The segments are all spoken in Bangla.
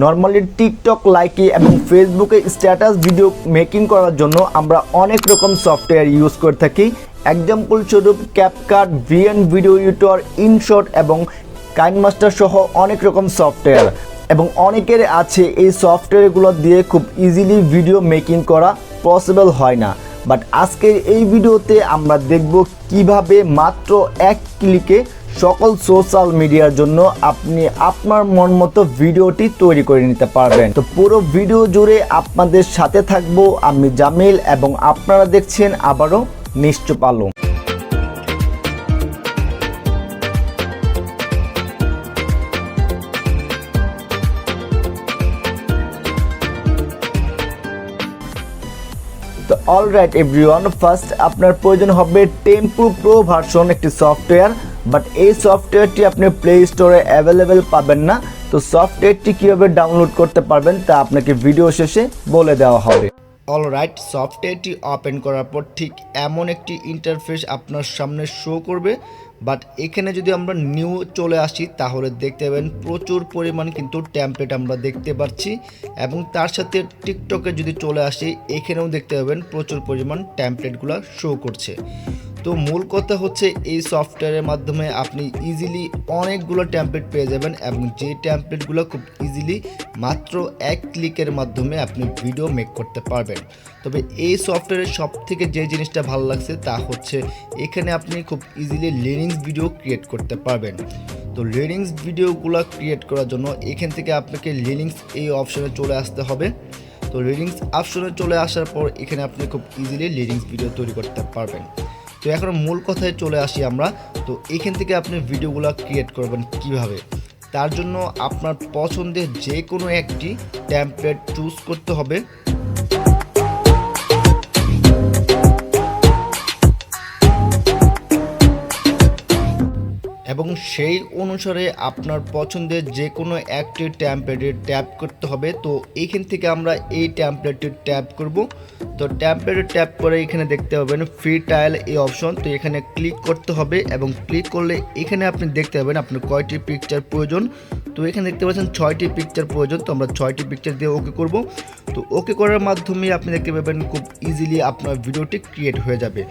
নর্মালি টিকটক লাইকে এবং ফেসবুকে স্ট্যাটাস ভিডিও মেকিং করার জন্য আমরা অনেক রকম সফটওয়্যার ইউজ করে থাকি। এক্সাম্পল স্বরূপ ক্যাপকাট, ভিডিও এডিটর, ইনশট এবং কাইনমাস্টার সহ অনেক রকম সফটওয়্যার, এবং অনেকের আছে এই সফটওয়্যারগুলো দিয়ে খুব ইজিলি ভিডিও মেকিং করা পসিবল হয় না। বাট আজকের এই ভিডিওতে আমরা দেখব কিভাবে মাত্র এক ক্লিকে সকল সোশ্যাল মিডিয়ার জন্য আপনি আপনার মন মতো ভিডিওটি তৈরি করে নিতে পারবেন। তো পুরো ভিডিও জুড়ে আপনাদের সাথে থাকবো আমি জামিল, এবং আপনারা দেখছেন আবারও নিশ্চুপ আলো। তো অলরাইট এভরিওয়ান, ফার্স্ট আপনার প্রয়োজন হবে টেম্পো প্রো ভার্সন একটি সফটওয়্যার, বাট এই সফটওয়্যারটি আপনি প্লে স্টোরে অ্যাভেলেবেল পাবেন না। তো সফটওয়্যারটি কীভাবে ডাউনলোড করতে পারবেন তা আপনাকে ভিডিও শেষে বলে দেওয়া হবে। অলরাইট, সফটওয়্যারটি ওপেন করার পর ঠিক এমন একটি ইন্টারফেস আপনার সামনে শো করবে, বাট এখানে যদি আমরা নিউ চলে আসি তাহলে দেখতে পাবেন প্রচুর পরিমাণ কিন্তু টেমপ্লেট আমরা দেখতে পাচ্ছি, এবং তার সাথে টিকটকে যদি চলে আসি এখানেও দেখতে পাবেন প্রচুর পরিমাণ টেমপ্লেটগুলো শো করছে। তো মূল কথা হচ্ছে এই সফটওয়্যারের মাধ্যমে আপনি ইজিলি অনেকগুলো টেমপ্লেট পেয়ে যাবেন, এবং যে টেমপ্লেটগুলো খুব ইজিলি মাত্র এক ক্লিকের মাধ্যমে আপনি ভিডিও মেক করতে পারবেন। তবে এই সফটওয়্যারের সব থেকে যে জিনিসটা ভালো লাগছে তা হচ্ছে এখানে আপনি খুব ইজিলি লিরিক্স ভিডিও ক্রিয়েট করতে পারবেন। তো লিরিক্স ভিডিওগুলো ক্রিয়েট করার জন্য এখান থেকে আপনাকে লিরিক্স এই অপশনে চলে আসতে হবে। তো লিরিক্স অপশনে চলে আসার পর এখানে আপনি খুব ইজিলি লিরিক্স ভিডিও তৈরি করতে পারবেন। তো এখন মূল কথায় চলে আসি আমরা। তো এখান থেকে আপনি ভিডিওগুলো ক্রিয়েট করবেন কিভাবে, তার জন্য আপনার পছন্দের যে কোনো একটি টেমপ্লেট চুজ করতে হবে, এবং সেই অনুসারে আপনার পছন্দের যে কোনো একটি টেমপ্লেটে ট্যাপ করতে হবে। তো এইখান থেকে আমরা এই টেমপ্লেটটি ট্যাপ করব। তো টেমপ্লেটে ট্যাপ করে এখানে দেখতে পাবেন ফ্রি ট্রায়াল এই অপশন। তো এখানে ক্লিক করতে হবে, এবং ক্লিক করলে এখানে আপনি দেখতে পাবেন আপনার কয়টি পিকচার প্রয়োজন। তো এখানে দেখতে পাচ্ছেন 6টি পিকচার প্রয়োজন। তো আমরা 6টি পিকচার দিয়ে ওকে করব। তো ওকে করার মাধ্যমে আপনি দেখতে পাবেন খুব ইজিলি আপনার ভিডিওটি ক্রিয়েট হয়ে যাবে।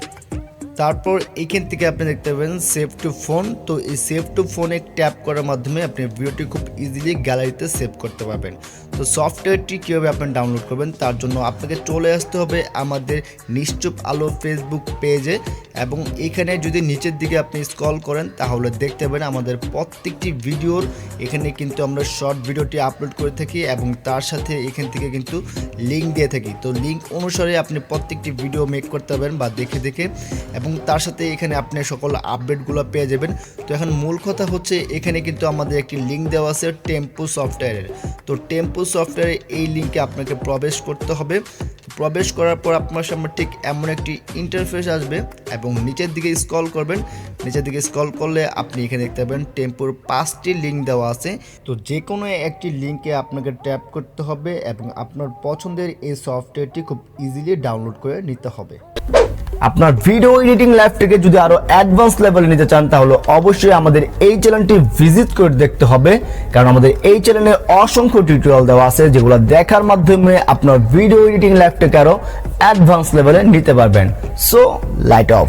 তারপর এখান থেকে আপনি দেখতে পাবেন সেভ টু ফোন। তো এই সেভ টু ফোনে ট্যাপ করার মাধ্যমে আপনি ভিডিওটি খুব ইজিলি গ্যালারিতে সেভ করতে পারবেন। তো সফটওয়্যারটি কীভাবে আপনি ডাউনলোড করবেন তার জন্য আপনাকে চলে আসতে হবে আমাদের নিশ্চুপ আলো ফেসবুক পেজে, এবং এখানে যদি নিচের দিকে আপনি স্ক্রল করেন তাহলে দেখতে পাবেন আমাদের প্রত্যেকটি ভিডিওর এখানে কিন্তু আমরা শর্ট ভিডিওটি আপলোড করে থাকি, এবং তার সাথে এখান থেকে কিন্তু লিঙ্ক দিয়ে থাকি। তো লিঙ্ক অনুসারে আপনি প্রত্যেকটি ভিডিও মেক করতে পারবেন বা দেখে দেখে, এবং তার সাথে এখানে আপনি সকল আপডেটগুলো পেয়ে যাবেন। তো এখন মূল কথা হচ্ছে এখানে কিন্তু আমাদের একটি লিঙ্ক দেওয়া আছে টেম্পো সফটওয়্যারের। তো টেম্পো সফটওয়্যারে এই লিঙ্কে আপনাকে প্রবেশ করতে হবে। প্রবেশ করার পর আপনার সামনে ঠিক এমন একটি ইন্টারফেস আসবে, এবং নিচের দিকে স্ক্রল করবেন। নিচের দিকে স্ক্রল করলে আপনি এখানে দেখতে পাবেন টেম্পোর 5টি লিঙ্ক দেওয়া আছে। তো যে কোনো একটি লিঙ্কে আপনাকে ট্যাপ করতে হবে, এবং আপনার পছন্দের এই সফটওয়্যারটি খুব ইজিলি ডাউনলোড করে নিতে হবে। আপনার ভিডিও এডিটিং লাইফটাকে যদি আরো অ্যাডভান্স লেভেলে নিতে চান তাহলে অবশ্যই আমাদের এই চ্যানেলটি ভিজিট করে দেখতে হবে, কারণ আমাদের এই চ্যানেলে অসংখ্য টিউটোরিয়াল দেওয়া আছে যেগুলো দেখার মাধ্যমে আপনার ভিডিও এডিটিং লাইফটাকে আরো অ্যাডভান্স লেভেলে নিতে পারবেন। So light off.